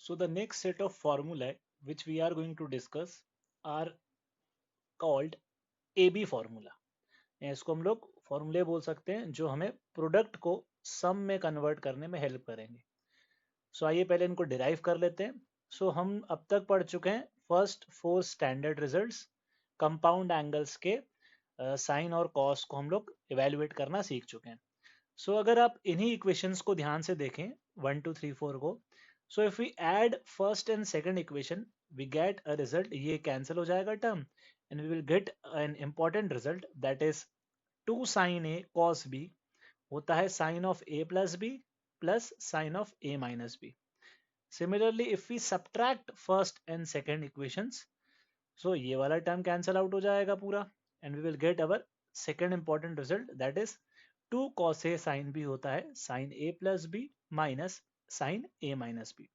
So the next set of formulae which we are going to discuss are called AB formula. इसको हम लोग फॉर्मूले बोल सकते हैं जो हमें प्रोडक्ट को सम में कन्वर्ट करने में हेल्प करेंगे. सो आइए पहले इनको डिराइव कर लेते हैं. सो हम अब तक पढ़ चुके हैं first 4 standard results. Compound angles के साइन और कॉस को हम लोग इवेल्युएट करना सीख चुके हैं. सो अगर आप इन्हीं इक्वेशंस को ध्यान से देखें 1 2 3 4 को, so if we add first and second equation we get a result. ये कैंसिल हो जाएगा term and we will get an important result that is 2 sin a cos b होता है sin of a plus b plus sin of a minus b. Similarly if we subtract first and second equations, so ये वाला term cancel out हो जाएगा पूरा and we will get our second important result that is 2 cos a sin b होता है sin a plus b minus sin a minus b.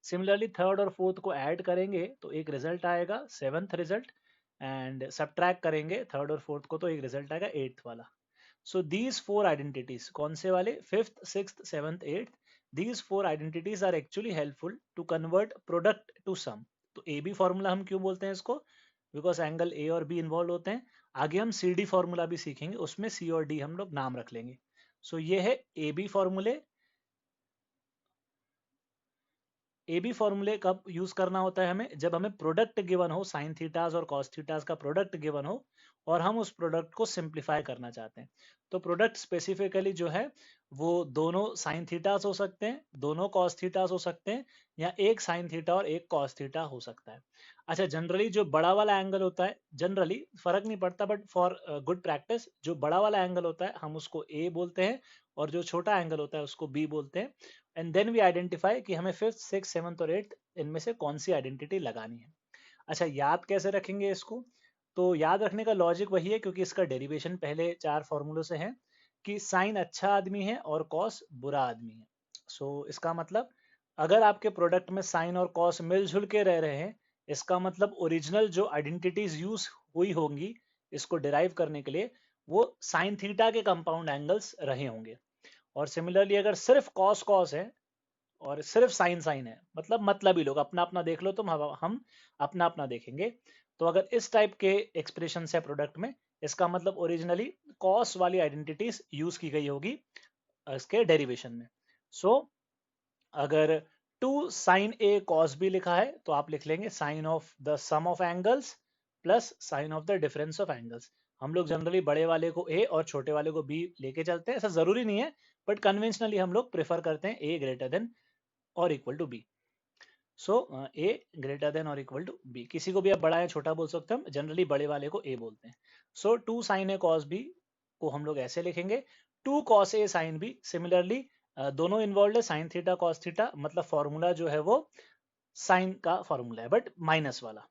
Similarly third और fourth को add करेंगे तो एक रिजल्ट आएगा सेवंथ रिजल्ट एंड सब्ट्रैक्ट करेंगे third और फोर्थ को तो एक रिजल्ट आएगा एट्थ वाला. So these four identities, कौन से वाले? Fifth, sixth, seventh, eighth. These four identities are actually helpful to convert product to sum. तो AB फॉर्मूला हम क्यों बोलते हैं इसको? बिकॉज एंगल A और B इन्वॉल्व होते हैं. आगे हम CD फॉर्मूला भी सीखेंगे, उसमें C और D हम लोग नाम रख लेंगे. सो ये है AB फॉर्मूले. AB फॉर्मूले कब यूज करना होता है हमें? जब हमें प्रोडक्ट गिवन हो, साइन थीटास और कॉस थीटास का प्रोडक्ट गिवन हो और हम उस प्रोडक्ट को सिंप्लीफाई करना चाहते हैं. तो प्रोडक्ट स्पेसिफिकली जो है वो दोनों साइन थीटास हो सकते हैं, दोनों कॉस थीटास हो सकते हैं, या एक साइन थीटा और एक कॉस थीटा हो सकता है. अच्छा, जनरली जो बड़ा वाला एंगल होता है, जनरली फर्क नहीं पड़ता बट फॉर गुड प्रैक्टिस जो बड़ा वाला एंगल होता है हम उसको A बोलते हैं और जो छोटा एंगल होता है उसको B बोलते हैं. एंड देन वी आइडेंटिफाई कि हमें फिफ्थ, सिक्स, सेवंथ और एट्थ इनमें से कौन सी आइडेंटिटी लगानी है. अच्छा, याद कैसे रखेंगे इसको? तो याद रखने का लॉजिक वही है क्योंकि इसका डेरिवेशन पहले 4 फॉर्मूलों से है कि साइन अच्छा आदमी है और कॉस बुरा आदमी है. सो इसका मतलब अगर आपके प्रोडक्ट में साइन और कॉस मिलजुल के रह रहे हैं, इसका मतलब ओरिजिनल जो आइडेंटिटीज यूज हुई होंगी इसको डिराइव करने के लिए वो साइन थीटा के कंपाउंड एंगल्स रहे होंगे. और सिमिलरली अगर सिर्फ कॉस कॉस है और सिर्फ साइन साइन है, मतलब ही लोग अपना अपना देख लो, तुम हम अपना अपना देखेंगे. तो अगर इस टाइप के एक्सप्रेशन है प्रोडक्ट में, इसका मतलब ओरिजिनली कॉस वाली आइडेंटिटीज यूज की गई होगी इसके डेरिवेशन में. सो अगर 2 sin a cos b लिखा है तो आप लिख लेंगे sine of the sum of angles plus sine of the difference of angles. हम लोग जनरली बड़े वाले को a और छोटे वाले को b लेके चलते हैं, ऐसा जरूरी नहीं है बट कन्वेंशनली हम लोग प्रेफर करते हैं a ग्रेटर देन और equal to b. So a greater than और इक्वल टू b. किसी को भी आप बड़ा या छोटा बोल सकते हैं, हम जनरली बड़े वाले को a बोलते हैं. सो 2 sin a cos b को हम लोग ऐसे लिखेंगे 2 cos a sin b. Similarly दोनों इन्वॉल्व है साइन थीटा कॉस थीटा, मतलब फॉर्मूला जो है वो साइन का फॉर्मूला है बट माइनस वाला.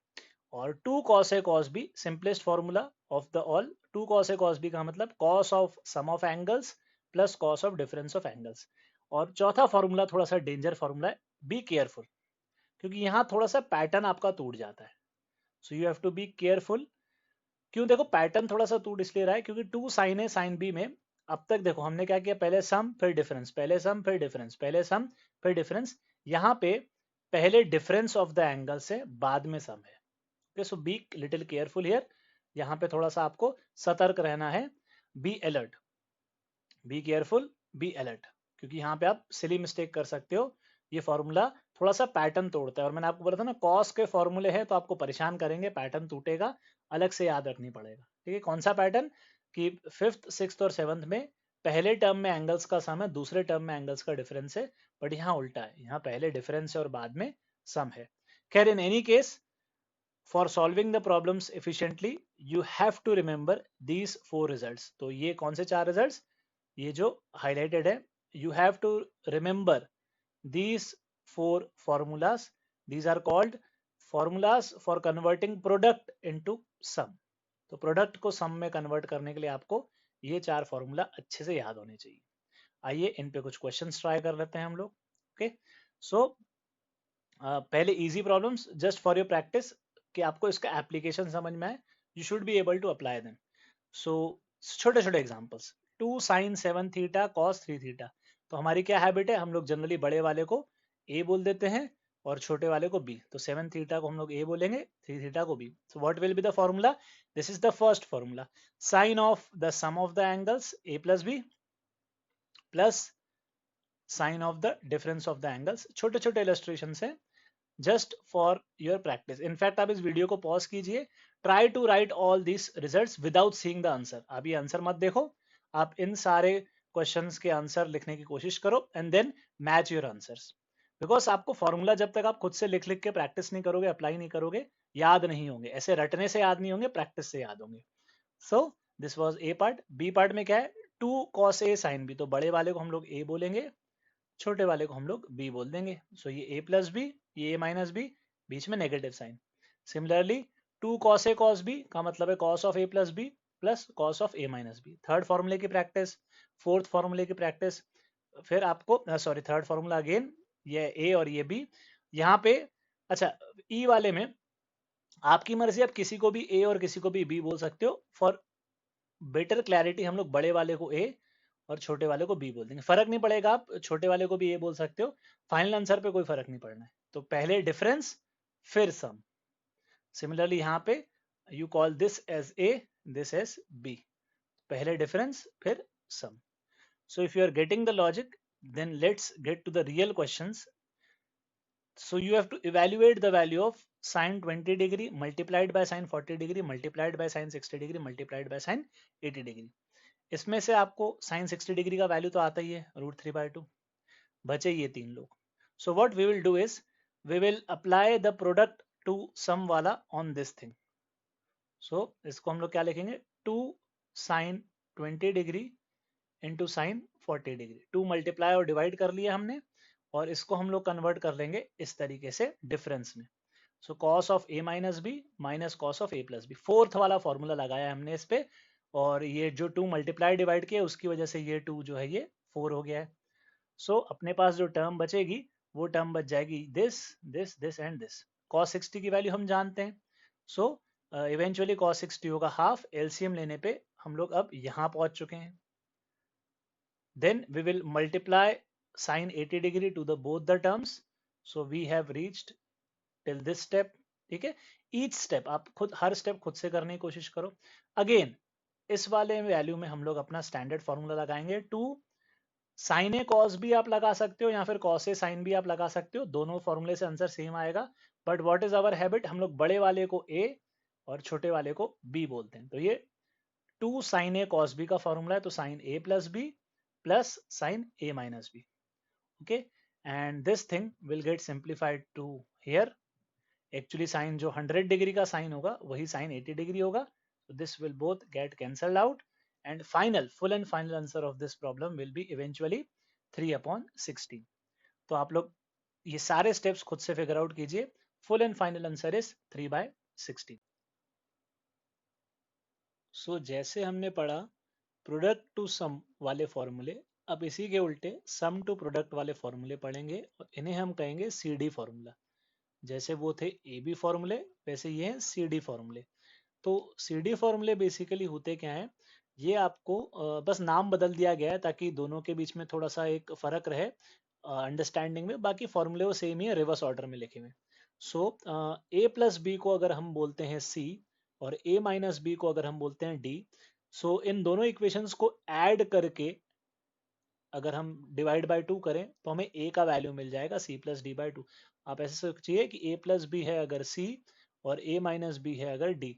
और 2 cos a cos b simplest formula of the all. 2 cos a cos b का मतलब cos of sum of angles plus cos of difference of angles. और चौथा फॉर्मूला थोड़ा सा डेंजर फॉर्मूला है, बी केयरफुल, क्योंकि यहाँ थोड़ा सा पैटर्न आपका टूट जाता है. So you have to be careful. क्यों? देखो पैटर्न थोड़ा सा टूट इसलिए रहा है क्योंकि 2 sin a sin b में अब तक देखो हमने क्या किया, पहले सम फिर डिफरेंस, पहले सम फिर डिफरेंस, पहले सम फिर डिफरेंस. यहाँ पे पहले डिफरेंस ऑफ द एंगल से बाद में सम है. Okay, so be little careful here. यहाँ पे थोड़ा सा आपको सतर्क रहना है. Be alert, be careful, be alert, क्योंकि यहाँ पे आप सिली मिस्टेक कर सकते हो. ये फॉर्मूला थोड़ा सा पैटर्न तोड़ता है और मैंने आपको बोला था ना कॉस के फॉर्मूले हैं तो आपको परेशान करेंगे, पैटर्न टूटेगा, अलग से याद रखनी पड़ेगा. ठीक है, कौन सा पैटर्न? कि फिफ्थ, सिक्स्थ और सेवंथ में पहले टर्म में एंगल्स का सम है, दूसरे टर्म में एंगल्स का डिफरेंस है, बट यहाँ उल्टा है, यहाँ पहले डिफरेंस है और बाद में सम है. खैर, in any case for solving the problems efficiently you have to remember these 4 results. तो ये कौन से 4 रिजल्ट्स? ये जो हाईलाइटेड है, you have to remember these 4 formulas. These are called formulas for converting product into sum. तो product को सम में कन्वर्ट करने के लिए आपको ये 4 फॉर्मूला अच्छे से याद होने चाहिए. आइए इन पे कुछ क्वेश्चंस ट्राई कर लेते हैं हम लोग. ओके, सो पहले easy problems just for your practice कि आपको इसका एप्लीकेशन समझ में आए. You should be able to apply them. So छोटे छोटे examples. 2 sin 7 theta cos 3 theta. तो हमारी क्या हैबिट है, हम लोग जनरली बड़े वाले को ए बोल देते हैं और छोटे वाले को बी, तो 7 थीटा को हम लोग ए बोलेंगे, 3 थीटा को B. So what will be the formula? This is the first formula, sine of the sum of the angles A plus B plus sine of the difference of the angles. छोटे छोटे illustration है just for your practice. In fact आप इस video को pause कीजिए, try to write all this results without seeing the answer. आप ये answer मत देखो, आप इन सारे क्वेश्चंस के आंसर लिखने की कोशिश करो and then match your answers. Because आपको फॉर्मूला जब तक आप खुद से लिख लिख के प्रैक्टिस नहीं करोगे, अप्लाई नहीं करोगे, याद नहीं होंगे। ऐसे रटने से याद नहीं होंगे, प्रैक्टिस से याद होंगे। So this was a part. B part में क्या है? 2 cos ए साइन बी, तो बड़े वाले को हम लोग ए बोलेंगे, छोटे वाले को हम लोग बी बोल देंगे। सो ये ए प्लस बी, ये ए माइनस बी, बीच में negative sign. Similarly 2 cos A cos B का मतलब है cos of A plus B plus cos of A minus B. Third फॉर्मूले की प्रैक्टिस, फोर्थ फॉर्मूले की प्रैक्टिस, फिर आपको सॉरी थर्ड फॉर्मूला अगेन, ये ए और ये बी यहाँ पे। अच्छा, ई वाले में आपकी मर्जी, आप किसी को भी ए और किसी को भी बी बोल सकते हो। फॉर बेटर क्लैरिटी हम लोग बड़े वाले को ए और छोटे वाले को बी बोल देंगे, फर्क नहीं पड़ेगा, आप छोटे वाले को भी ए बोल सकते हो, फाइनल आंसर पे कोई फर्क नहीं पड़ना है। तो पहले डिफरेंस फिर सम। सिमिलरली यहाँ पे you call this as A, this as B, पहले डिफरेंस फिर sum. So if you are getting the logic, then let's get to the real questions. So you have to evaluate the value of sin 20 degree multiplied by sin 40 degree multiplied by sin 60 degree multiplied by sin 80 degree. इसमें से आपको sin 60 degree का value तो आता ही है, √3/2, बचे ये तीन लोग। So what we will do is we will apply the product to sum वाला ऑन दिस थिंग। सो इसको हम लोग क्या लिखेंगे? 2 sin 20 degree into sine 40 degree. 2 multiply और डिवाइड कर लिया हमने, और इसको हम लोग कन्वर्ट कर लेंगे इस तरीके से डिफरेंस में। So cos of A minus B minus cos of A plus B, fourth वाला फॉर्मूला लगाया हमने इस पे, और ये जो 2 मल्टीप्लाई डिवाइड किया उसकी वजह से ये 2 जो है ये 4 हो गया है। सो अपने पास जो टर्म बचेगी वो टर्म बच जाएगी this this this and this. Cos 60 की वैल्यू हम जानते हैं, सो इवेंचुअली कॉस 60 होगा हाफ। एलसीएम लेने पे हम लोग अब यहाँ पहुंच चुके हैं। Then we will multiply sin 80 degree to the both the terms. So we have reached till this step. ठीक है, each step आप खुद हर स्टेप खुद से करने की कोशिश करो। अगेन इस वाले वैल्यू में हम लोग अपना स्टैंडर्ड फॉर्मूला लगाएंगे। 2 साइन ए कॉस भी आप लगा सकते हो या फिर कॉस ए साइन भी आप लगा सकते हो, दोनों फॉर्मूले से आंसर सेम आएगा। But what is our habit, हम लोग बड़े वाले को ए और छोटे वाले को बी बोलते हैं। तो ये 2 साइन ए कॉस बी का फॉर्मूला है, तो sine A plus B plus sin a minus b. Okay, and this thing will get simplified to here. Actually sin जो 100 डिग्री का साइन होगा वही sin 80 डिग्री होगा, so this will both get cancelled out, and full and final answer of this problem will be eventually 3/16. तो आप लोग ये सारे स्टेप्स खुद से फिगर आउट कीजिए। Full and final answer is 3/16. सो जैसे हमने पढ़ा प्रोडक्ट टू सम वाले फॉर्मूले, अब इसी के उल्टे सम टू प्रोडक्ट वाले फॉर्मूले पढ़ेंगे, और इन्हें हम कहेंगे सी डी फॉर्मूला। जैसे वो थे ए बी फॉर्मूले, वैसे ये हैं सी डी फॉर्मूले। तो सी डी फॉर्मूले बेसिकली होते क्या हैं, ये आपको बस नाम बदल दिया गया है ताकि दोनों के बीच में थोड़ा सा एक फर्क रहे अंडरस्टैंडिंग में, बाकी फॉर्मूले वो सेम ही है, रिवर्स ऑर्डर में लिखे हुए। सो ए प्लस बी को अगर हम बोलते हैं सी और ए माइनस बी को अगर हम बोलते हैं डी, सो इन दोनों इक्वेशंस को ऐड करके अगर हम डिवाइड बाय 2 करें तो हमें a का वैल्यू मिल जाएगा c प्लस डी बाई 2। आप ऐसे सोचिए कि a प्लस बी है अगर c और a माइनस बी है अगर d,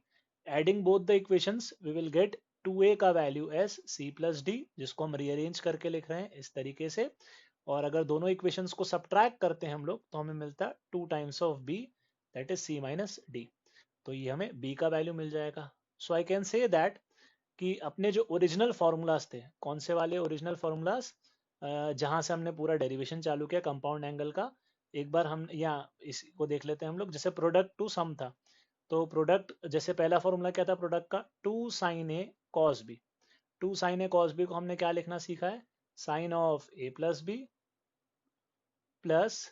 adding both the equations we will get 2a का value as c plus D, जिसको हम रीअरेंज करके लिख रहे हैं इस तरीके से। और अगर दोनों इक्वेशंस को सब्ट्रैक्ट करते हैं हम लोग तो हमें मिलता है 2 times of b, that is c minus D. तो ये हमें b का वैल्यू मिल जाएगा। सो आई कैन से दैट कि अपने जो ओरिजिनल फार्मूलाज थे, कौन से वाले ओरिजिनल फार्मूलाज, जहां से हमने पूरा डेरिवेशन चालू किया कंपाउंड एंगल का, एक बार हम यहाँ इसको देख लेते हैं हम लोग। जैसे प्रोडक्ट टू सम था, तो प्रोडक्ट जैसे पहला फॉर्मूला क्या था प्रोडक्ट का, 2 sine A cos B. 2 sine A cos B को हमने क्या लिखना सीखा है, sine of A plus B plus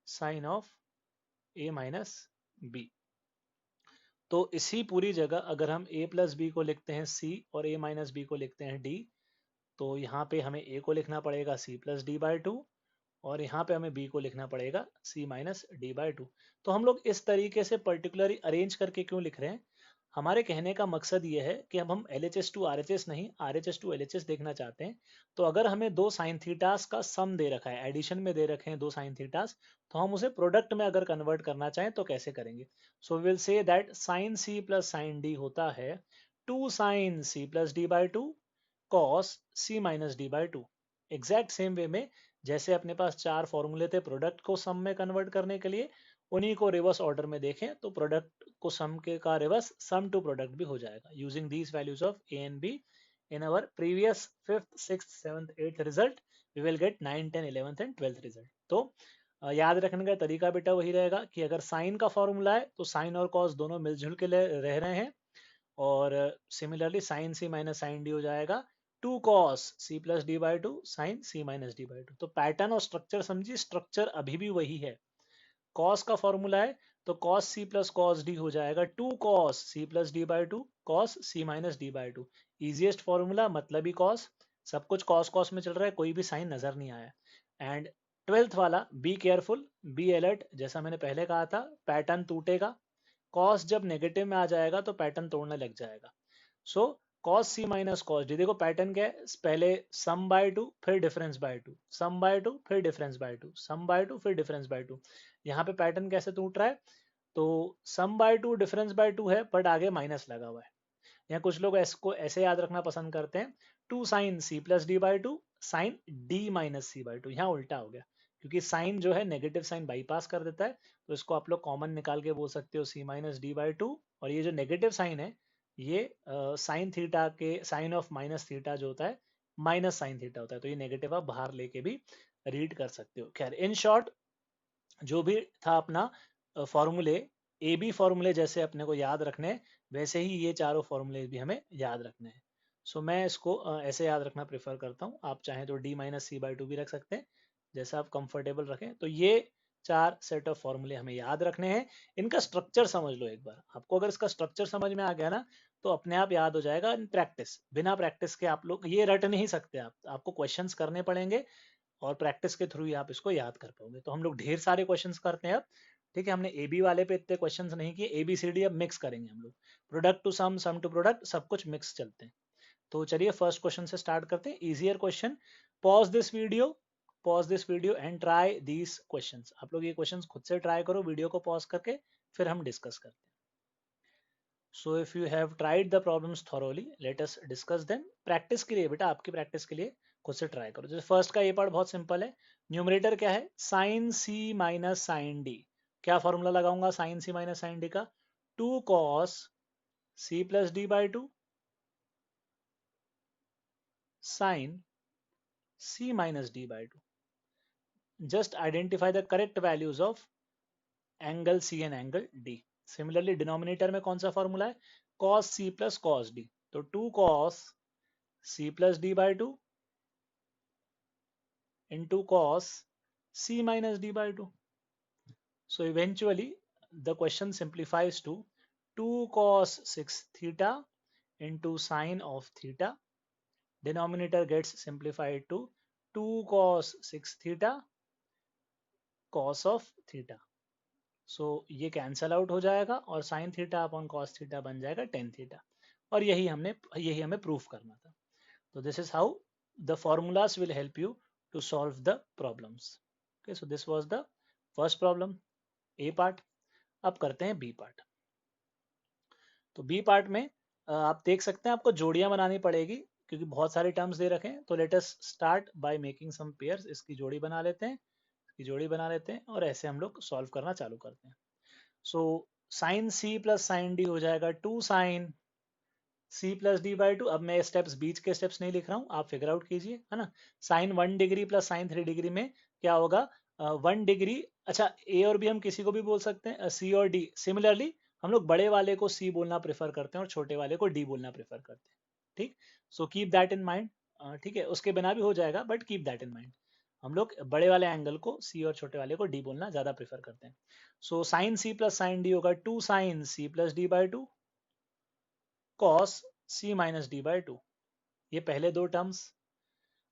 sine of A minus B. तो इसी पूरी जगह अगर हम a प्लस बी को लिखते हैं c और a माइनस बी को लिखते हैं d, तो यहाँ पे हमें a को लिखना पड़ेगा c प्लस डी बाई 2 और यहाँ पे हमें b को लिखना पड़ेगा c minus D by two. तो हम लोग इस तरीके से पर्टिकुलरली अरेंज करके क्यों लिख रहे हैं, हमारे कहने का मकसद ये है कि अब हम LHS टू RHS नहीं RHS टू LHS देखना चाहते हैं। तो अगर हमें दो साइन थीटास का सम दे रखा है, एडिशन में दे रखे हैं दो साइन थीटास, तो हम उसे प्रोडक्ट में अगर कन्वर्ट करना चाहें तो कैसे करेंगे। So will say that sine C plus sine D होता है two sine C plus D by two cos C minus D by two. Exact same way में जैसे अपने पास चार फॉर्मूले थे प्रोडक्ट को सम में कन्वर्ट करने के लिए, उन्हीं को रिवर्स ऑर्डर में देखें तो प्रोडक्ट को सम के का रिवर्स सम टू प्रोडक्ट भी हो जाएगा using these values of A and B. In our previous 5th 6th 7th 8th result we will get 9 10 11th and 12th result. तो याद रखने का तरीका बेटा वही रहेगा कि अगर साइन का फॉर्मूला है तो साइन और कॉस दोनों मिलजुल के रह रहे हैं, और similarly sine C minus sine D हो जाएगा two cos C plus D by two sine C minus D by two. तो पैटर्न और स्ट्रक्चर समझिए, स्ट्रक्चर अभी भी वही है। कॉस का फॉर्मूला है तो cos C plus cos D हो जाएगा two cos C plus D by two cos C minus D by two. Easiest formula मतलब ही कॉस, सब कुछ कॉस कॉस में चल रहा है, कोई भी साइन नजर नहीं आया। एंड 12th वाला बी केयरफुल, बी अलर्ट, जैसा मैंने पहले कहा था पैटर्न टूटेगा। कॉस जब नेगेटिव में आ जाएगा तो पैटर्न तोड़ने लग जाएगा। So cos C minus cos D, देखो पैटर्न क्या है, पहले सम बाय टू फिर difference by two, sum by two फिर difference by two, sum by two फिर डिफरेंस बाय टू। यहाँ पे पैटर्न कैसे टूट रहा है, तो sum by two difference by two है बट आगे माइनस लगा हुआ है। यहाँ कुछ लोग इसको ऐसे याद रखना पसंद करते हैं, two sine C plus D by two sine D minus C by two. यहाँ उल्टा हो गया क्योंकि साइन जो है नेगेटिव साइन बाईपास कर देता है, तो इसको आप लोग कॉमन निकाल के बोल सकते हो सी माइनस डी बाई टू। और ये जो नेगेटिव साइन है ये साइन थीटा के साइन ऑफ माइनस थीटा जो होता है माइनस साइन थीटा होता है, तो ये नेगेटिव आप बाहर लेके भी रीड कर सकते हो। खैर इन शॉर्ट जो भी था अपना फॉर्मूले, ए बी फॉर्मूले जैसे अपने को याद रखने वैसे ही ये चारों फॉर्मूले भी हमें याद रखने हैं। सो मैं इसको ऐसे याद रखना प्रेफर करता हूँ, आप चाहें तो D minus C by two भी रख सकते हैं, जैसा आप कंफर्टेबल रखें। तो ये चार सेट ऑफ फॉर्मूले हमें याद रखने हैं। इनका स्ट्रक्चर समझ लो एक बार, आपको अगर इसका स्ट्रक्चर समझ में आ गया ना तो अपने आप याद हो जाएगा। इन प्रैक्टिस, बिना प्रैक्टिस के आप लोग ये रट नहीं सकते, आपको क्वेश्चंस करने पड़ेंगे और प्रैक्टिस के थ्रू ही आप इसको याद कर पाओगे। तो हम लोग ढेर सारे क्वेश्चंस करते हैं अब, ठीक है। हमने ए बी वाले पे इतने क्वेश्चंस नहीं किए, ए बी सी डी अब मिक्स करेंगे हम लोग, product to sum, sum to product, सब कुछ मिक्स चलते हैं। तो चलिए फर्स्ट क्वेश्चन से स्टार्ट करते हैं, easier question. Pause this video, pause this video and try these questions. आप लोग ये क्वेश्चंस खुद से ट्राई करो वीडियो को पॉज करके, फिर हम डिस्कस करते हैं। सो if you have tried the problems thoroughly late us discuss them. Practice के लिए बेटा, आपकी प्रैक्टिस के लिए खुद से ट्राई करो। जैसे फर्स्ट का ये पार्ट बहुत सिंपल है, न्यूमरेटर क्या है, sine C minus sine D. क्या फॉर्मूला लगाऊंगा sine C minus sine D का, two cos C plus D by two sine C minus D by two. Just identify the correct values of angle C and angle D. Similarly denominator में कौन सा formula है, cos C plus cos D, तो two cos C plus D by two into cos c minus d by 2. So eventually the question simplifies to 2 cos 6 theta into sine of theta. Denominator gets simplified to 2 cos 6 theta cos of theta. So ये cancel out हो जाएगा और sin theta upon cos theta बन जाएगा tan theta। और यही हमें proof करना था। तो this is how the formulas will help you to solve the problems. Okay, so this was the first problem, A part। अब करते हैं B part। तो B part में आप देख सकते हैं आपको जोड़ियां बनानी पड़ेगी क्योंकि बहुत सारे टर्म्स दे रखे हैं। तो let us start by making some pairs. इसकी जोड़ी बना लेते हैं, इसकी जोड़ी बना लेते हैं और ऐसे हम लोग सॉल्व करना चालू करते हैं। So sine C plus sine D हो जाएगा two sine C plus D by two. अब मैं स्टेप्स बीच के स्टेप्स नहीं लिख रहा हूँ, आप फिगर आउट कीजिए, है ना। Sine 1 degree plus sine 3 degree में क्या होगा, 1 डिग्री। अच्छा ए और बी हम किसी को भी बोल सकते हैं, सी और डी। सिमिलरली हम लोग बड़े वाले को सी बोलना प्रेफर करते हैं और छोटे वाले को डी बोलना प्रेफर करते हैं, ठीक। So keep that in mind, ठीक है। उसके बिना भी हो जाएगा but keep that in mind. हम लोग बड़े वाले एंगल को सी और छोटे वाले को डी बोलना ज्यादा प्रेफर करते हैं। So sine C plus sine D होगा two sine C plus D by two cos C minus D by two. ये पहले दो टर्म्स।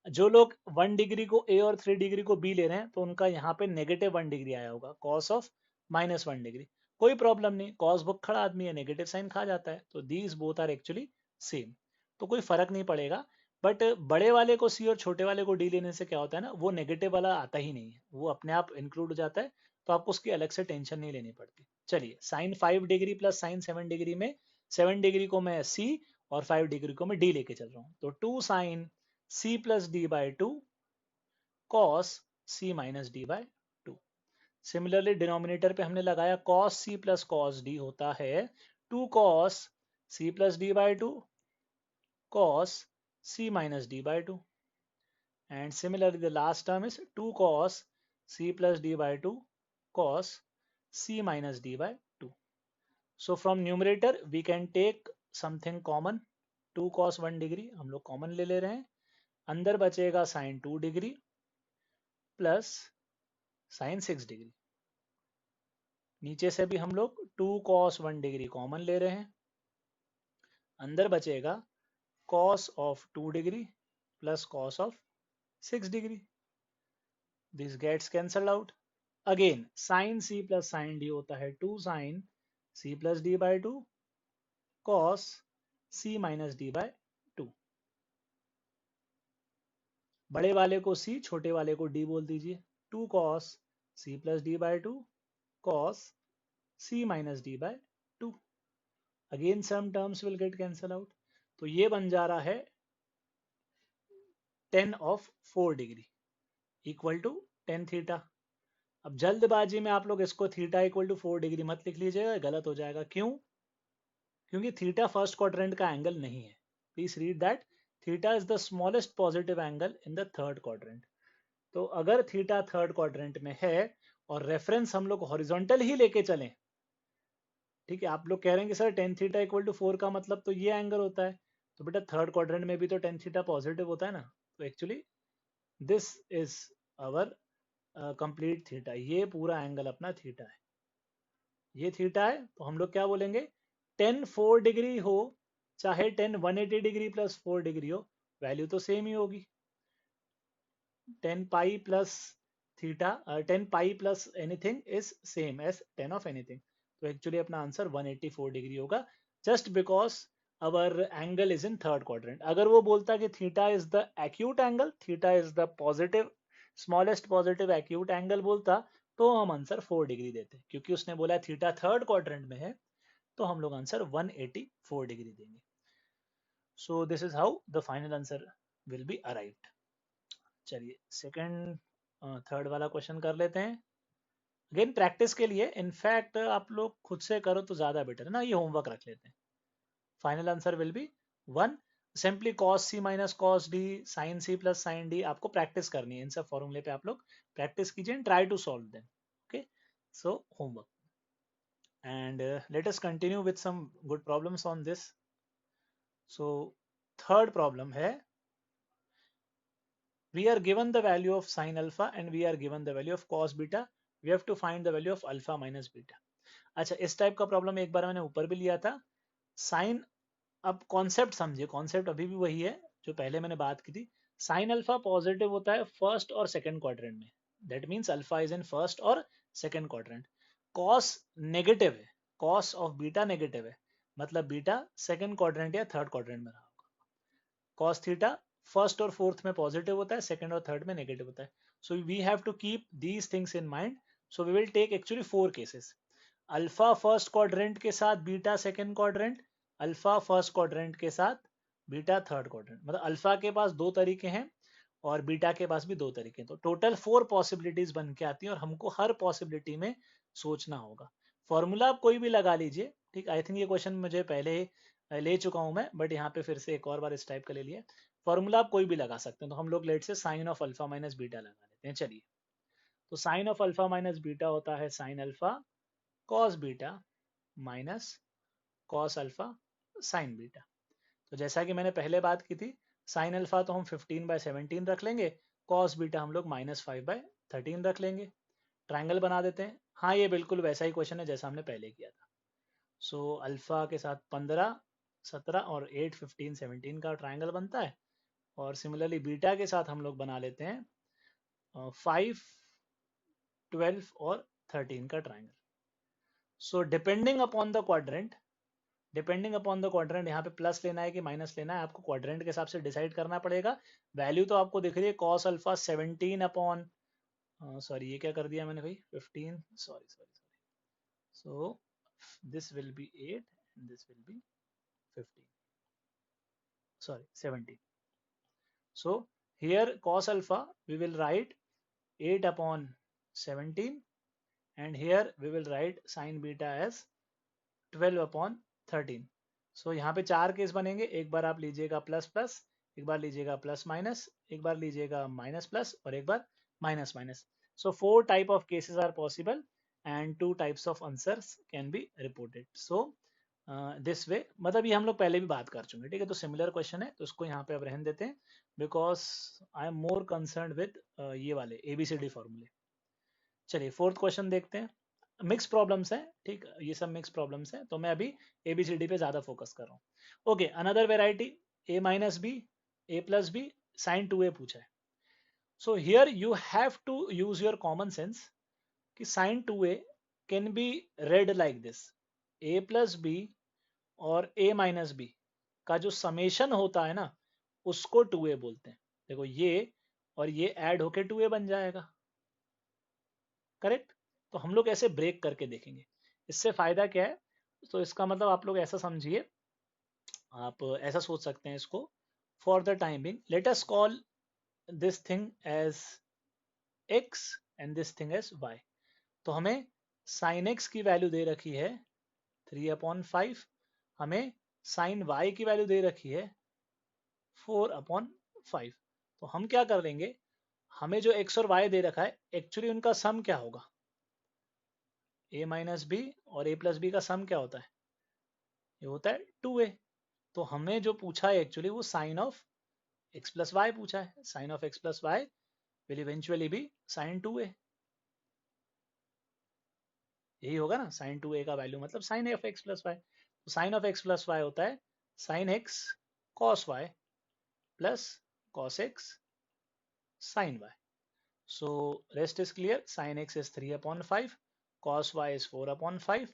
जो लोग 1 डिग्री को ए और 3 डिग्री को बी ले रहे हैं तो उनका यहाँ पे -1 डिग्री आया होगा, कॉस ऑफ -1 डिग्री। कोई प्रॉब्लम नहीं, कॉस बुक खड़ा आदमी है, नेगेटिव साइन खा जाता है, तो these both are actually same, तो कोई फर्क नहीं पड़ेगा। बट बड़े वाले को सी और छोटे वाले को डी लेने से क्या होता है ना, वो नेगेटिव वाला आता ही नहीं है, वो अपने आप इंक्लूड हो जाता है, तो आपको उसकी अलग से टेंशन नहीं लेनी पड़ती। चलिए, sine 5 degree plus sine 7 degree में 7 डिग्री को मैं सी और 5 डिग्री को मैं डी लेके चल रहा हूँ, तो 2 sin c plus D by 2 cos c minus D by 2। Similarly denominator पे हमने लगाया cos c plus cos D होता है 2 cos c plus D by 2 cos c minus d by 2, and similarly the last term is 2 cos c plus d by 2 cos c minus d by 2. So from numerator we can take something common, 2 cos 1 degree हम लोग common ले रहे हैं, अंदर बचेगा sin 2 degree plus sin 6 degree, नीचे से भी हम लोग 2 cos 1 डिग्री कॉमन ले रहे हैं, अंदर बचेगा cos of 2 degree plus cos of 6 degree, this gets cancelled out. Again sin c plus sin d होता है 2 sin c plus d by 2 cos c minus d by 2। बड़े वाले को c, छोटे वाले को d बोल दीजिए, 2 cos c plus d by 2 cos c minus d by 2। Again some terms will get cancelled out, तो ये बन जा रहा है 10 of 4 degree equal to 10 theta. अब जल्दबाजी में आप लोग इसको थीटा इक्वल टू 4 डिग्री मत लिख लीजिएगा, गलत हो जाएगा। क्यों? क्योंकि थीटा फर्स्ट क्वाड्रेंट का एंगल नहीं है। Please read that, theta is the smallest positive angle in the third quadrant. तो अगर थीटा थर्ड क्वाड्रेंट में है और रेफरेंस हम लोग हॉरिजॉन्टल ही लेके चलें, ठीक है, आप लोग कह रहे हैं कि sir ten theta equal to 4 का मतलब तो ये एंगल होता है, तो बेटा थर्ड क्वाड्रेंट में भी तो टेन थीटा पॉजिटिव होता है ना, तो actually this is our complete theta, ये पूरा एंगल अपना थीटा है, ये थीटा है। तो हम लोग क्या बोलेंगे, 10 4 डिग्री हो चाहे 10 180 डिग्री प्लस 4 डिग्री हो, वैल्यू तो सेम ही होगी। 10 pi plus theta 10 pi plus anything is same as 10 of anything, तो एक्चुअली अपना आंसर 184 डिग्री होगा, just because our angle is in third quadrant. अगर वो बोलता कि theta is the acute angle, theta is the positive smallest positive acute angle बोलता, तो हम आंसर 4 डिग्री देते, क्योंकि उसने बोला थीटा थर्ड क्वाड्रेंट में है, तो हम लोग आंसर 184 डिग्री देंगे। So this is how the final answer will be arrived. चलिए सेकंड थर्ड वाला क्वेश्चन कर लेते हैं। अगेन प्रैक्टिस के लिए, इनफैक्ट आप लोग खुद से करो तो ज्यादा बेटर है ना, ये होमवर्क रख लेते हैं। Final answer will be 1, simply cos c minus cos d sin c plus sin d, आपको प्रैक्टिस करनी है इन सब फॉर्मूले पे, आप लोग प्रैक्टिस कीजिए, try to solve them. Okay, so homework, and let us continue with some good problems on this. So third problem है, we are given the value of sin alpha and we are given the value of cos beta, we have to find the value of alpha minus beta। अच्छा, इस type का problem एक बार मैंने ऊपर भी लिया था। साइन, अब कॉन्सेप्ट समझिए, कॉन्सेप्ट अभी भी वही है जो पहले मैंने बात की थी। साइन अल्फा पॉजिटिव होता है फर्स्ट और सेकंड क्वाड्रेंट में, that means alpha is in first और सेकंड क्वाड्रेंट। कॉस नेगेटिव है, कॉस ऑफ बीटा नेगेटिव है, मतलब बीटा सेकंड क्वाड्रेंट या थर्ड क्वाड्रेंट में रहा होगा। कॉस थीटा फर्स्ट और फोर्थ में पॉजिटिव होता है, सेकंड और थर्ड में नेगेटिव होता है। So we have to keep these things in mind. So we will take actually 4 cases, alpha first quadrant के साथ beta second quadrant, alpha first quadrant के साथ बीटा थर्ड क्वाड्रेंट, मतलब अल्फा के पास 2 तरीके हैं और बीटा के पास भी 2 तरीके हैं, तो टोटल 4 पॉसिबिलिटीज बन के आती हैं और हमको हर पॉसिबिलिटी में सोचना होगा। फॉर्मूला आप कोई भी लगा लीजिए, ठीक, आई थिंक ये क्वेश्चन मुझे पहले ले चुका हूं मैं, बट यहाँ पे फिर से एक और बार इस टाइप का ले लिया। फॉर्मूला आप कोई भी लगा सकते हैं, तो हम लोग let say sine of alpha minus beta लगा लेते हैं। चलिए, तो sine of alpha minus beta होता है sine alpha cos beta minus cos alpha sine beta. तो जैसा कि मैंने पहले बात की थी, साइन अल्फा तो हम 15/17 रख लेंगे, कॉस बीटा हम लोग -5/13 रख लेंगे। ट्रायंगल बना देते हैं। हाँ, ये बिल्कुल वैसा ही क्वेश्चन है जैसा हमने पहले किया था। सो अल्फा के साथ 15 17 और 8 15 17 का ट्रायंगल बनता है, और सिमिलरली बीटा के साथ हम लोग बना लेते हैं 5, 12 और 13 का triangle. So depending upon the quadrant, यहाँ पे प्लस लेना है कि माइनस लेना है, आपको क्वाड्रेंट के हिसाब से डिसाइड करना पड़ेगा। वैल्यू तो आपको दिख रही है कॉस अल्फा 17 अपॉन, सॉरी ये क्या कर दिया मैंने भाई, 15, sorry, so this will be 8 and this will be 15, sorry 17. So here cos alpha we will write 8 upon 17, and here we will write sin beta as 12 upon 13. So यहाँ पे चार case बनेंगे, एक बार आप लीजिएगा प्लस प्लस, एक बार लीजिएगा plus minus, एक बार लीजिएगा माइनस प्लस और एक बार minus minus. So 4 type of cases are possible and 2 types of answers can be reported. So this way, मतलब ये हम लोग पहले भी बात कर चुके हैं, ठीक है. तो सिमिलर क्वेश्चन है तो उसको यहाँ पे अब रहने देते हैं, because I am more concern with ये वाले ABCD फॉर्मूले. चलिए फोर्थ क्वेश्चन देखते हैं. मिक्स प्रॉब्लम्स है, ठीक, ये सब मिक्स प्रॉब्लम्स है, तो मैं अभी ABCD पे ज्यादा फोकस कर रहा हूँ. Okay, another variety a minus B a plus B sine 2a पूछा है. So here you have to use your common sense कि sine 2a can be read like this, a plus B और a minus B का जो summation होता है ना, उसको 2a बोलते हैं. देखो ये और ये ऐड होके 2a बन जाएगा, करेक्ट. तो हम लोग ऐसे ब्रेक करके देखेंगे, इससे फायदा क्या है. तो इसका मतलब आप लोग ऐसा समझिए, आप ऐसा सोच सकते हैं इसको, for the timing let us call this thing as x and this thing as y. तो हमें साइन x की वैल्यू दे रखी है 3/5, हमें साइन y की वैल्यू दे रखी है 4/5. तो हम क्या कर लेंगे, हमें जो x और y दे रखा है एक्चुअली उनका सम क्या होगा, a माइनस बी और a प्लस बी का सम क्या होता है, ये होता है 2a. तो हमें जो पूछा है एक्चुअली वो sine of x plus Y पूछा है. Sine of x plus Y will eventually be sine 2a. यही होगा ना, साइन 2a का वैल्यू मतलब sine of x plus Y. तो sine of x plus Y होता है sine x cos y plus cos x sine y. So rest is clear. Sin x is 3/5, cos y is 4/5.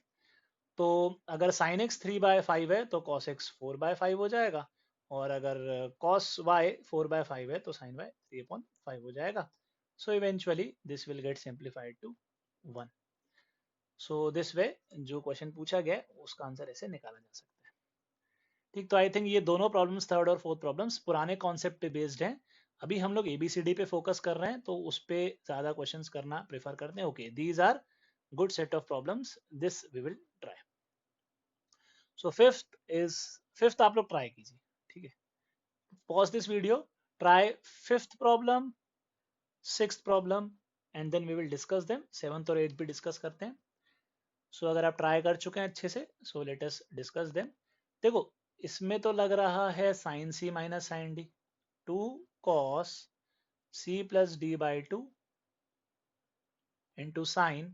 तो अगर sin x 3/5 है तो cos x 4/5 हो जाएगा, और अगर cos y 4/5 है तो sin y 3/5 हो जाएगा. So eventually this will get simplified to 1. So this way जो क्वेश्चन पूछा गया उसका आंसर ऐसे निकाला जा सकता है. ठीक, तो आई थिंक ये दोनों प्रॉब्लम्स, थर्ड और फोर्थ प्रॉब्लम्स पुराने कॉन्सेप्ट पे बेस्ड हैं. अभी हम लोग ABCD पे फोकस कर रहे हैं, तो उस पे ज्यादा क्वेश्चंस करना प्रेफर करते हैं. Okay, these are good set of problems, this we will try. So fifth आप लोग ट्राई कीजिए, ठीक है. Pause this video, try fifth problem, sixth problem, and then we will discuss them. Seventh और eighth भी discuss करते हैं. सो अगर आप ट्राई कर चुके हैं अच्छे से, so let us discuss them. देखो इसमें तो लग रहा है sine C minus sine D, 2 cos c plus d by 2 into sin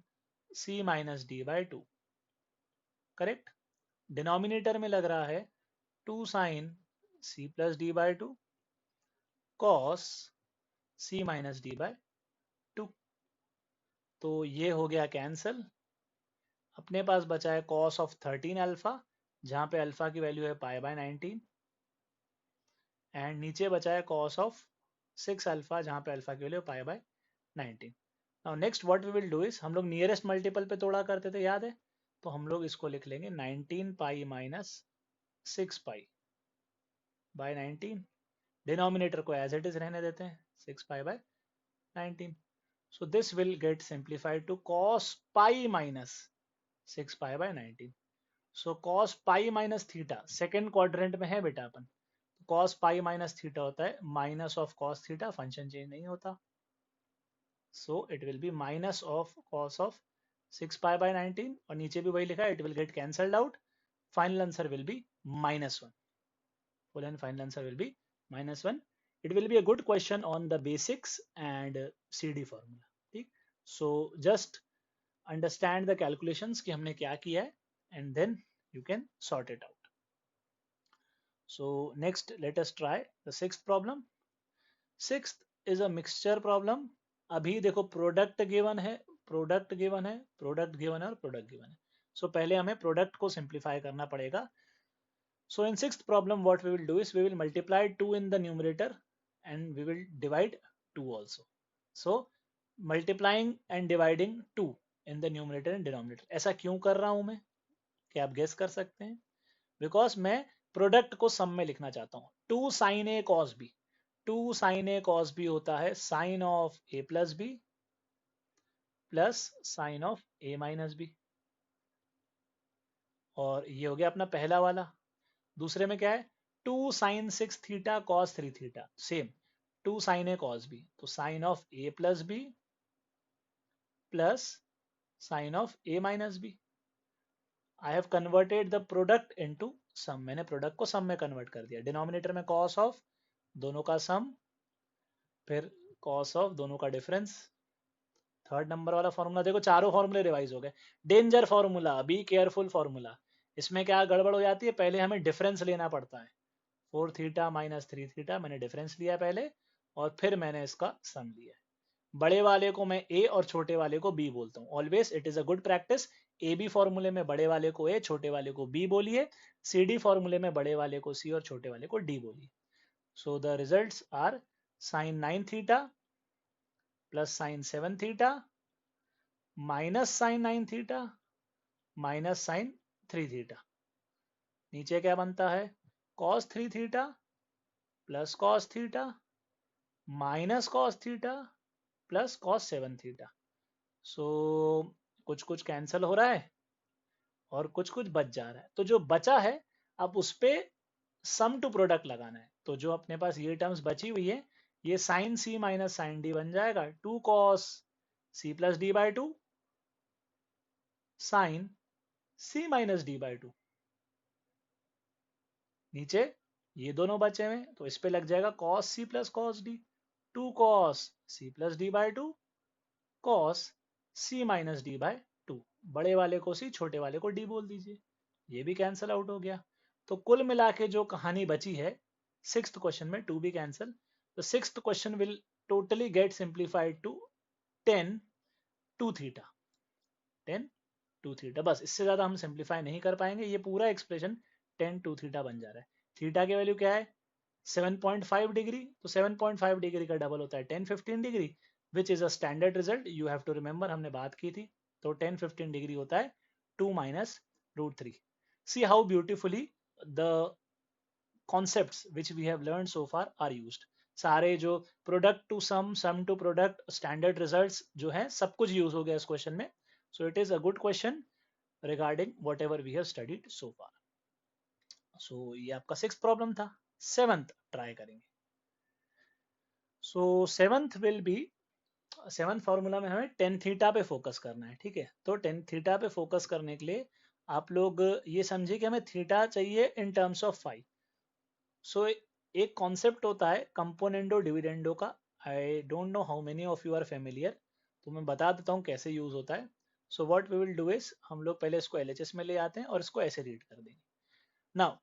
c minus d by 2, correct. Denominator में लग रहा है 2 sin c plus d by 2 cos c minus d by 2. तो ये हो गया कैंसल. अपने पास बचा है cos of 13 अल्फा, जहां पे अल्फा की वैल्यू है π/19, एंड नीचे बचा है cos of 6 अल्फा, जहां पे अल्फा की value π/19. Now next what we will do is, हम लोग नियरेस्ट मल्टीपल पे तोड़ा करते थे, याद है. तो हम लोग इसको लिख लेंगे 19 pi minus 6 pi by 19. Denominator को एज इट इज रहने देते हैं, 6 pi by 19. So this will get simplified to cos pi minus 6 pi by 19. So cos pi minus theta second quadrant में है बेटा अपन, cos पाई माइनस थीटा होता है minus of cos theta, function change नहीं होता. So it will be minus of cos of 6 pi by 19, और नीचे भी वही लिखा है, it will get cancelled out. Final answer will be -1. Full and final answer will be -1. It will be a good question on the basics and CD formula. ठीक, so just understand the calculations कि हमने क्या किया है, and then you can sort it out. So next let us try the sixth problem. Sixth is a mixture problem. अभी देखो product given है, product given है, प्रोडक्ट गिवन है और प्रोडक्ट गिवन है। सो पहले हमें प्रोडक्ट को सिंप्लीफाई करना पड़ेगा। So in sixth problem, what we will do is we will multiply 2 in the numerator and we will divide 2 also. So multiplying and dividing 2 in the numerator and denominator. ऐसा क्यों कर रहा हूं मैं, क्या आप गेस कर सकते हैं? बिकॉज मैं प्रोडक्ट को सम में लिखना चाहता हूँ। 2 sin a cos b, 2 sin a cos b होता है sin of a plus b प्लस sin of a minus b। और ये हो गया अपना पहला वाला। दूसरे में क्या है, 2 sin 6 theta cos 3 theta, same 2 sin a cos b, तो sin of a plus b प्लस sin of a minus b। I have converted the product into sum, मैंने प्रोडक्ट को सम में कन्वर्ट कर दिया। डिनोमिनेटर में cos ऑफ दोनों का सम, फिर cos ऑफ दोनों का डिफरेंस। थर्ड नंबर वाला फॉर्मूला देखो, चारों फॉर्मूले रिवाइज हो गए। Danger formula, be careful formula. इसमें क्या गड़बड़ हो जाती है, पहले हमें डिफरेंस लेना पड़ता है। 4 थीटा माइनस 3 थीटा, मैंने डिफरेंस लिया पहले और फिर मैंने इसका सम लिया। बड़े वाले को मैं ए और छोटे वाले को बी बोलता हूँ। Always it is a good practice, A B फॉर्मूले में बड़े वाले को ए, छोटे वाले को बी बोलिए। सी डी फॉर्मूले में बड़े वाले को सी और छोटे वाले को डी बोलिए। So the results are sine 9 theta plus sine 7 theta minus sine 9 theta minus sine 3 theta. नीचे क्या बनता है, cos 3 theta plus cos theta minus cos theta plus cos 7 theta. So कुछ कुछ कैंसिल हो रहा है और कुछ कुछ बच जा रहा है। तो जो बचा है अब उस पे सम टू प्रोडक्ट लगाना है। तो जो अपने पास ये टर्म्स बची हुई है, ये sine C minus sine D बन जाएगा 2 cos c plus D by 2 sine c minus D by 2। नीचे ये दोनों बचे हुए तो इस पे लग जाएगा cos c plus cos d, 2 cos c plus D by 2 cos c minus D by 2। बड़े वाले को c, छोटे वाले को d बोल दीजिए। ये भी कैंसिल आउट हो गया। तो कुल मिला के जो कहानी बची है सिक्स्थ क्वेश्चन में, टू बी कैंसिल, तो sixth question will totally get simplified to 10 2 theta, 10 2 theta. बस इससे ज्यादा हम सिंप्लीफाई नहीं कर पाएंगे। ये पूरा एक्सप्रेशन 10 2 थीटा बन जा रहा है। थीटा की वैल्यू क्या है, 7.5 डिग्री, तो 7.5 डिग्री का डबल होता है 10 15 degree, which is a standard result. You have to remember, हमने बात की थी। तो 10 15 डिग्री होता है 2 minus root 3। See how beautifully the concepts which we have learn so far are used. सारे जो product to sum to product, standard results जो है, सब कुछ यूज हो गया इस क्वेश्चन में। So it is a good question regarding whatever we have studied so far. So ये आपका सिक्स्थ प्रॉब्लम था। सेवंथ ट्राई करेंगे। So seventh will be, seventh formula में हमें टेन थीटा पे फोकस करना है, ठीक है। तो टेन थीटा पे फोकस करने के लिए आप लोग ये समझिए कि हमें थीटा चाहिए in terms of phi. So एक कॉन्सेप्ट होता है कंपोनेंडो डिविडेंडो का। I don't know how many of you are familiar, तो मैं बता देता हूँ कैसे यूज होता है। So what we will do is, हम लोग पहले इसको एलएचएस में ले आते हैं और इसको ऐसे रीड कर देंगे। Now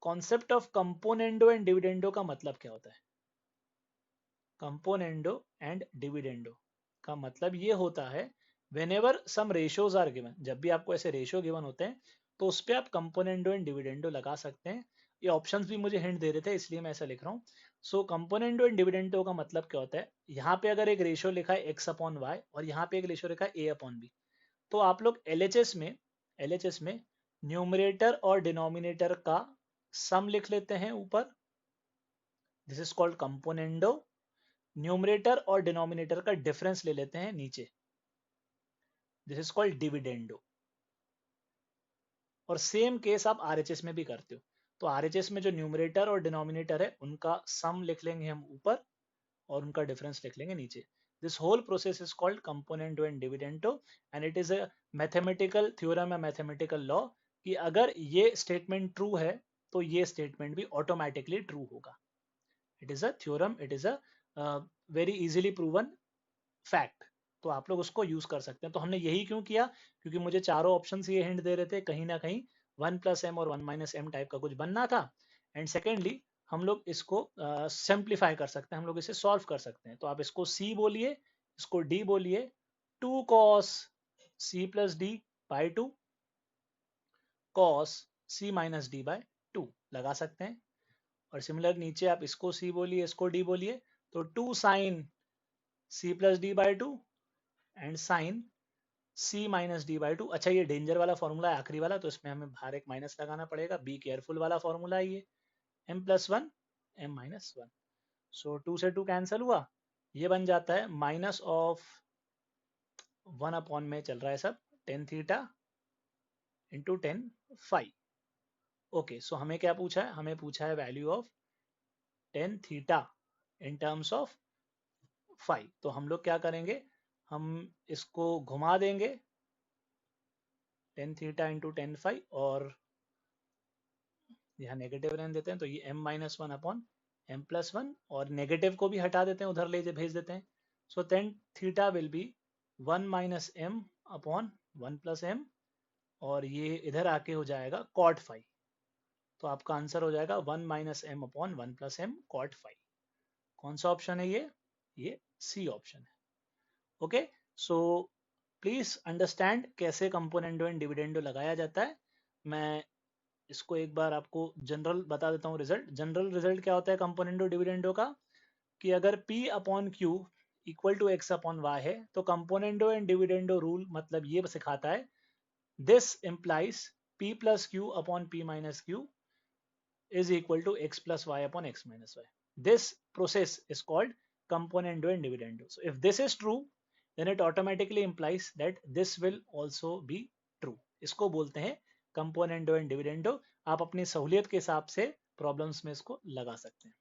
concept of componendo and dividendo का मतलब क्या होता है। कंपोनेंडो एंड डिविडेंडो का मतलब ये होता है, whenever some ratios are given, जब भी आपको ऐसे रेशियो गिवन होते हैं तो उस पर आप कंपोनेंडो एंड डिविडेंडो लगा सकते हैं। ये ऑप्शंस भी मुझे हिंट दे रहे थे इसलिए मैं ऐसा लिख रहा हूँ। सो कंपोनेंडो एंड डिविडेंडो का मतलब क्या होता है, यहाँ पे अगर एक रेशियो लिखा है x अपॉन वाई और यहाँ पे एक रेशियो लिखा है a अपॉन बी, तो आप लोग एलएचएस में न्यूमरेटर और डिनोमिनेटर का सम लिख लेते हैं ऊपर, this is called componendo. Numerator और डिनोमिनेटर का डिफरेंस ले लेते हैं नीचे, दिस इज कॉल्ड डिविडेंडो। और सेम केस आप आरएचएस में भी करते हो। तो आरएचएस में जो न्यूमरेटर और डिनोमिनेटर है उनका सम लिख लेंगे हम ऊपर और उनका डिफरेंस लिख लेंगे नीचे। This whole process is called componendo and dividendo and it is a mathematical theorem, a mathematical law कि अगर ये स्टेटमेंट ट्रू है तो ये स्टेटमेंट भी ऑटोमेटिकली ट्रू होगा। It is a theorem, it is a very easily proven fact. तो आप लोग उसको यूज कर सकते हैं। तो हमने यही क्यों किया, क्योंकि मुझे चारों ऑप्शन ये हिंट दे रहे थे कहीं ना कहीं 1 प्लस एम और 1 माइनस एम टाइप का कुछ बनना था। एंड सेकेंडली हम लोग इसको सिंप्लीफाई कर सकते हैं, हम लोग इसे सॉल्व कर सकते हैं। तो आप इसको c बोलिए, इसको d बोलिए, 2 cos c plus D by 2 cos c minus D by 2 लगा सकते हैं। और सिमिलर नीचे आप इसको c बोलिए, इसको d बोलिए, तो 2 sin c plus D by 2 and sin c minus D by 2। अच्छा ये डेंजर वाला फॉर्मूला है आखिरी वाला, तो इसमें हमें बाहर एक माइनस लगाना पड़ेगा, बी केयरफुल वाला फॉर्मूला है ये, m plus one m minus one. So 2 से 2 कैंसिल हुआ, ये बन जाता है माइनस ऑफ 1 अपॉन में चल रहा है सब tan theta into tan five. Okay, so हमें क्या पूछा है, हमें पूछा है value of tan theta in terms of five. तो हम लोग क्या करेंगे, हम इसको घुमा देंगे tan theta into tan five, और यहाँ नेगेटिव रहने देते हैं, तो ये m minus one upon m plus one, और नेगेटिव को भी हटा देते हैं, उधर ले भेज देते हैं। So tan theta will be one minus M upon one plus M, और ये इधर आके हो जाएगा कॉट फाइव। तो आपका आंसर हो जाएगा one minus M upon one plus M cot five. कौन सा ऑप्शन है ये सी ऑप्शन है। ओके, सो प्लीज अंडरस्टैंड कैसे कंपोनेंडो एंड डिविडेंडो लगाया जाता है। मैं इसको एक बार आपको जनरल बता देता हूँ। रिजल्ट, जनरल रिजल्ट क्या होता है कंपोनेंडो डिविडेंडो का, कि अगर p upon Q equal to X upon Y है, तो कंपोनेंडो एंड डिविडेंडो रूल मतलब ये सिखाता है, this implies p plus Q upon p minus Q is equal to x plus y upon x minus y. This process is called componendo and dividendo. So if this is true, then it automatically implies that this will also be true. इसको बोलते हैं componendo and dividendo. आप अपनी सहूलियत के हिसाब से problems में इसको लगा सकते हैं।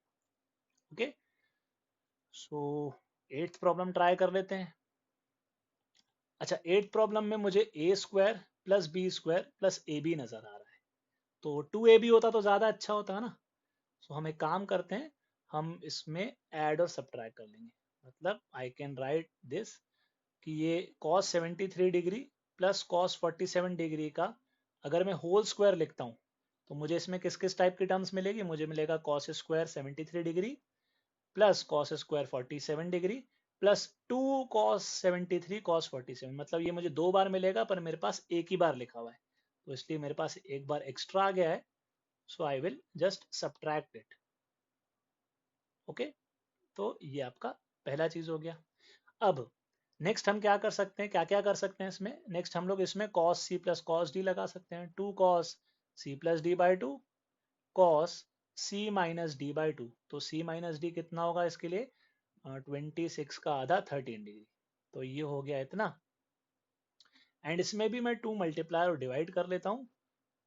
Okay, so eighth problem try कर लेते हैं। अच्छा, एट्थ प्रॉब्लम में मुझे A square plus B square plus A B नजर आ रहा है, तो 2ab होता तो ज्यादा अच्छा होता है ना। सो हम एक काम करते हैं, हम इसमें ऐड और सब्ट्रैक्ट कर लेंगे। मतलब आई कैन राइट दिस कि ये cos 73 degree plus cos 47 degree का अगर मैं होल स्क्वायर लिखता हूँ, तो मुझे इसमें किस किस टाइप की टर्म्स मिलेगी, मुझे मिलेगा cos square 73 degree plus cos square 47 degree plus 2 cos 73 cos 47। मतलब ये मुझे दो बार मिलेगा, पर मेरे पास एक ही बार लिखा हुआ है, तो इसलिए मेरे पास एक बार एक्स्ट्रा आ गया है। So I will just subtract it. Okay, तो ये आपका पहला चीज हो गया। अब नेक्स्ट हम क्या कर सकते हैं, क्या क्या कर सकते हैं इसमें, नेक्स्ट हम लोग इसमें cos c plus cos d लगा सकते हैं। 2 cos c plus D by to cos c minus D by two. तो c माइनस डी कितना होगा इसके लिए, 26 का आधा 13 डिग्री। तो ये हो गया इतना, एंड इसमें भी मैं 2 मल्टीप्लाई और डिवाइड कर लेता हूँ,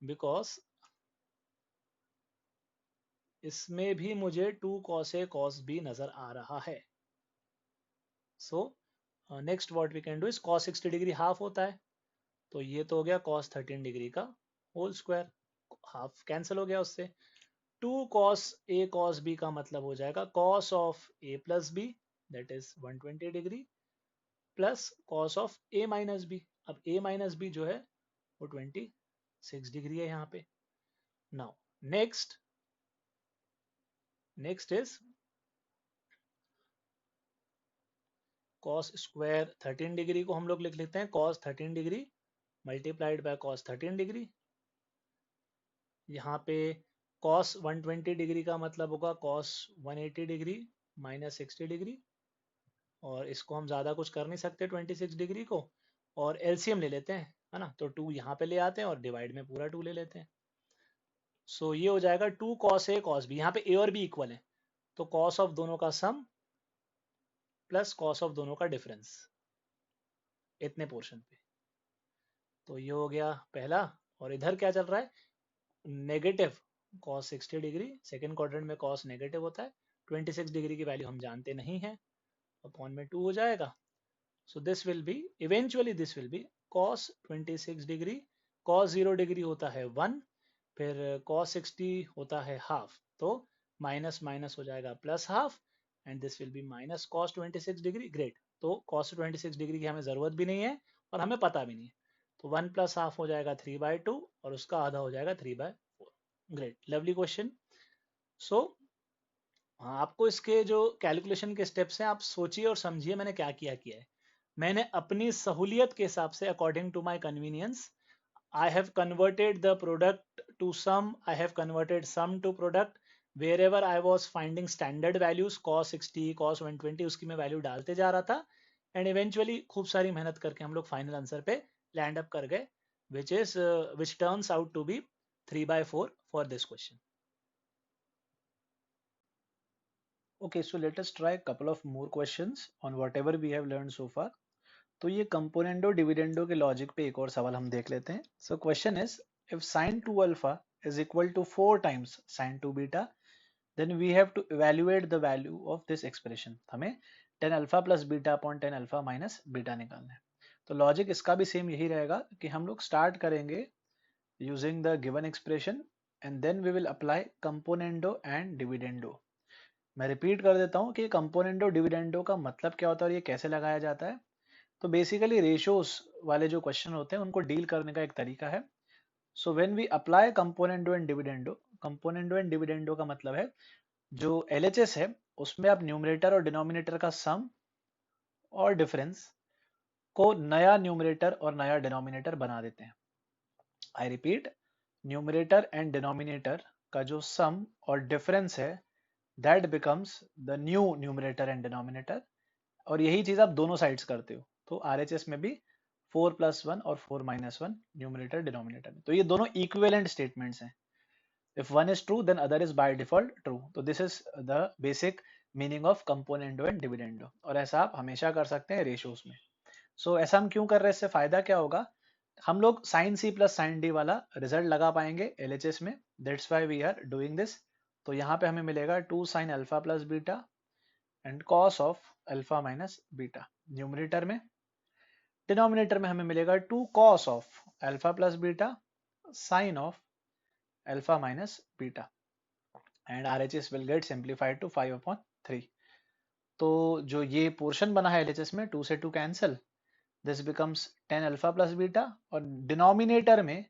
बिकॉज इसमें भी मुझे 2 cos a cos b नजर आ रहा है। So next what we can do is cos 60 degree half होता है, तो ये तो हो गया cos 13 डिग्री का होल स्क्वायर, हाफ कैंसिल हो गया उससे। 2 cos a cos b का मतलब हो जाएगा cos of a plus b, that is 120 degree, plus cos of a minus b। अब a माइनस b जो है वो 26 डिग्री है यहाँ पे। Now next is cos square 13 degree को हम लोग लिख लेते हैं cos 13 degree multiplied by cos 13 degree. यहाँ पे cos 120 डिग्री का मतलब होगा cos 180 डिग्री माइनस 60 डिग्री, और इसको हम ज़्यादा कुछ कर नहीं सकते 26 डिग्री को, और एलसीएम ले लेते हैं, है ना। तो 2 यहाँ पे ले आते हैं और डिवाइड में पूरा 2 ले लेते हैं। सो ये हो जाएगा 2 cos a cos b, यहाँ पे a और b इक्वल है, तो cos ऑफ दोनों का सम प्लस cos ऑफ दोनों का डिफरेंस इतने पोर्शन पे। तो ये हो गया पहला, और इधर क्या चल रहा है, negative cos 60 degree, second quadrant में cos नेगेटिव होता है, 26 डिग्री की वैल्यू हम जानते नहीं है, अपॉन में 2 हो जाएगा। सो this will be eventually this will be cos 26 degree, cos 0 degree होता है 1, फिर cos 60 होता है हाफ, तो माइनस माइनस हो जाएगा plus half, and this will be minus cos 26 degree. Great, तो cos 26 डिग्री की हमें जरूरत भी नहीं है और हमें पता भी नहीं है, तो 1 प्लस हाफ हो जाएगा 3/2 और उसका आधा हो जाएगा 3/4। Great, lovely question. सो हाँ, आपको इसके जो कैलकुलेशन के स्टेप्स हैं आप सोचिए और समझिए मैंने क्या किया किया है। मैंने अपनी सहूलियत के हिसाब से according to my convenience I have converted the product to sum. I have converted sum to product. Wherever I was finding standard values cos 60, cos 120 उसकी मैं वैल्यू डालते जा रहा था एंड इवेंचुअली खूब सारी मेहनत करके हम लोग फाइनल आंसर पे लैंड अप कर गए which turns out to be 3/4 for this question. Okay, so let us try a couple of more questions on whatever we have learned so far. तो ये कंपोनेंडो डिविडेंडो के logic पे एक और सवाल हम देख लेते हैं. So question is if sin 2 alpha is equal to 4 times sin 2 beta, then we have to evaluate the value of this expression. हमें tan alpha plus beta upon tan alpha minus beta निकालना है. तो logic इसका भी same यही रहेगा कि हम लोग स्टार्ट करेंगे using the given expression and then we will apply componendo and dividendo. मैं रिपीट कर देता हूँ कि कंपोनेंडो डिविडेंडो का मतलब क्या होता है और ये कैसे लगाया जाता है. तो बेसिकली रेशियोज वाले जो क्वेश्चन होते हैं उनको डील करने का एक तरीका है. So when we apply componendo and dividendo का मतलब है जो LHS है उसमें आप न्यूमरेटर और डिनोमिनेटर का सम और डिफरेंस को नया न्यूमरेटर और नया डिनोमिनेटर बना देते हैं. I repeat, numerator and denominator का जो सम और डिफरेंस है that becomes the new numerator and denominator. और यही चीज आप दोनों साइड्स करते हो. तो RHS में भी 4+1 और 4-1 न्यूमरेटर डिनोमिनेटर में. तो ये दोनों इक्विवेलेंट स्टेटमेंट्स हैं. If one is true then other is by default true. तो this is the basic meaning of componendo and dividendo. और ऐसा आप हमेशा कर सकते हैं रेशियोज में. सो ऐसा हम क्यों कर रहे हैं, इससे फायदा क्या होगा, हम लोग sin C plus sin D वाला रिजल्ट लगा पाएंगे LHS में. That's why we are doing this. तो यहाँ पे हमें मिलेगा 2 sin alpha plus beta and cos of alpha minus beta numerator में. डिनोमिनेटर में हमें मिलेगा 2 cos of alpha plus beta sine of alpha minus beta and RHS will get simplified to 5/3. तो जो ये पोर्शन बना है LHS में 2 से 2 cancel, this becomes tan alpha plus beta और डिनोमिनेटर में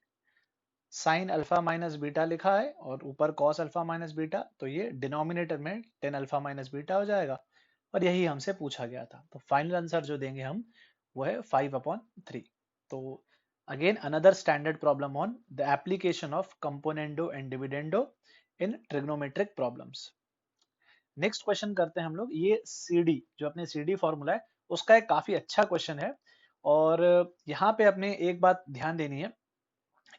साइन अल्फा माइनस बीटा लिखा है और ऊपर cos अल्फा माइनस बीटा. तो ये डिनोमिनेटर में tan अल्फा माइनस बीटा हो जाएगा और यही हमसे पूछा गया था. तो फाइनल आंसर जो देंगे हम वो है 5/3. तो again another standard problem on the application of componendo and dividendo in trigonometric problems. Next question करते हैं हम लोग. ये CD जो अपने CD फॉर्मूला है उसका एक काफी अच्छा क्वेश्चन है. और यहाँ पे अपने एक बात ध्यान देनी है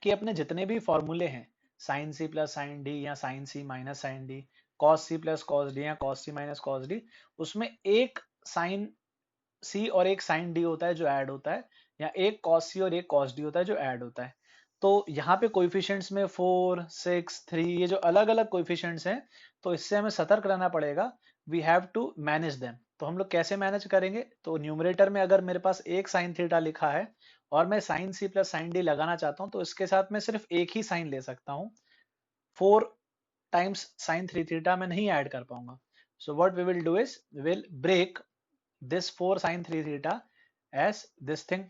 कि अपने जितने भी फॉर्मूले हैं sin C plus sin D या sin C minus sin D, cos C plus cos D या cos C minus cos D, उसमें एक sin C और एक sin D होता है जो ऐड होता है, या एक cos C और एक cos D होता है जो ऐड होता है. तो यहाँ पे कोएफिशिएंट्स में 4, 6, 3 ये जो अलग अलग कोएफिशिएंट्स हैं तो इससे हमें सतर्क रहना पड़ेगा. We have to manage them. तो हम लोग कैसे मैनेज करेंगे, तो न्यूमरेटर में अगर मेरे पास एक साइन थीटा लिखा है और मैं sine C plus sine D लगाना चाहता हूं तो इसके साथ मैं सिर्फ एक ही साइन ले सकता हूं. 4 टाइम्स साइन 3 थीटा मैं नहीं ऐड कर पाऊंगा. So what we will do is we will break this 4 sin 3 theta as this thing.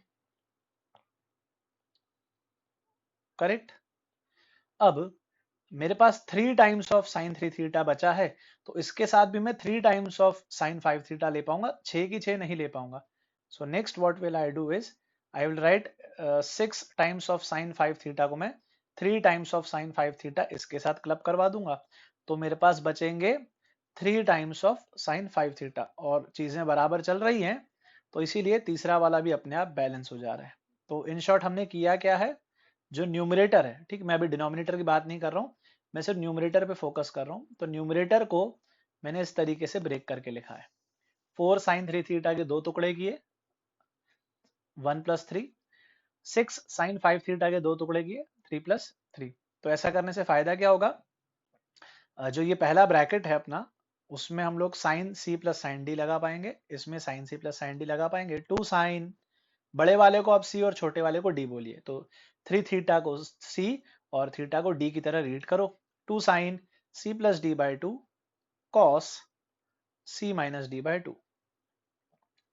Correct. अब मेरे पास 3 टाइम्स ऑफ sin 3 थीटा बचा है तो इसके साथ भी मैं 3 टाइम्स ऑफ sin 5 थीटा ले पाऊंगा, 6 की 6 नहीं ले पाऊंगा. सो next what will I do is I will write 6 times of sin 5 theta को मैं 3 टाइम्स ऑफ sin 5 थीटा इसके साथ क्लब करवा दूंगा. तो मेरे पास बचेंगे 3 टाइम्स ऑफ sin 5 थीटा और चीजें बराबर चल रही हैं तो इसीलिए तीसरा वाला भी अपने आप बैलेंस हो जा रहा है. तो इन शॉर्ट हमने किया क्या है, जो न्यूमरेटर है, ठीक, मैं अभी डिनोमिनेटर की बात नहीं कर रहा हूँ, मैं सिर्फ न्यूमरेटर पे फोकस कर रहा हूँ. तो न्यूमरेटर को मैंने इस तरीके से ब्रेक करके लिखा है. 4 sin 3 थीटा के 2 टुकड़े किए 1 + 3, 6 sin 5 थीटा के 2 टुकड़े किए 3 + 3. तो ऐसा करने से फायदा क्या होगा, जो ये पहला ब्रैकेट है अपना उसमें हम लोग sin C plus sin D लगा पाएंगे, इसमें sin C plus sin D लगा पाएंगे. 2 sin, बड़े वाले को आप C और छोटे वाले को D बोलिए. तो 3 थीटा को C और थीटा को D की तरह रीड करो. 2 sin C plus D by 2 cos C minus D by 2.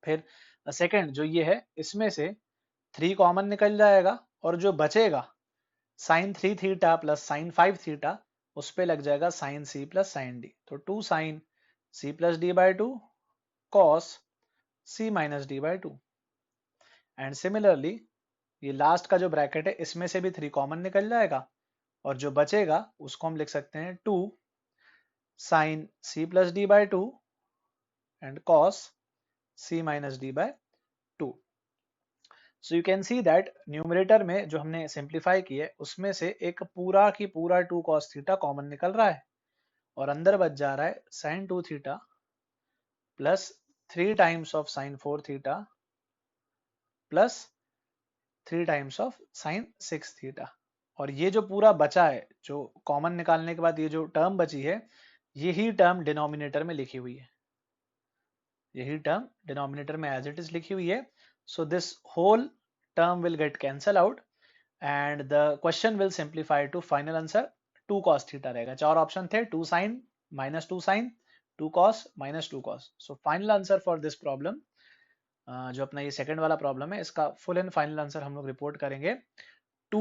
फिर सेकेंड जो ये है इसमें से 3 कॉमन निकल जाएगा और जो बचेगा sin 3 theta plus sin 5 theta उस पे लग जाएगा sin C plus sin D. तो 2 sin c plus d by 2 cos c minus d by 2। And similarly ये लास्ट का जो ब्रैकेट है इसमें से भी 3 कॉमन निकल जाएगा और जो बचेगा उसको हम लिख सकते हैं 2 sin c plus d by 2 and cos c minus d by 2। So you can see that numerator में जो हमने सिंप्लीफाई किए उसमें से एक पूरा की पूरा 2 cos थीटा कॉमन निकल रहा है और अंदर बच जा रहा है sin 2 theta plus 3 times of sin 4 theta plus 3 times of sin 6 theta. और ये जो पूरा बचा है, जो कॉमन निकालने के बाद ये जो टर्म बची है, यही टर्म डिनोमिनेटर में लिखी हुई है, यही टर्म डिनोमिनेटर में एज इट इज लिखी हुई है। So this whole term will get cancel out and the question will simplify to final answer 2 cos theta रहेगा। 4 ऑप्शन थे, 2 sin minus 2 sin 2 cos minus 2 cos। so final answer for this problem जो अपना ये second वाला problem है इसका full and final answer हम लोग रिपोर्ट करेंगे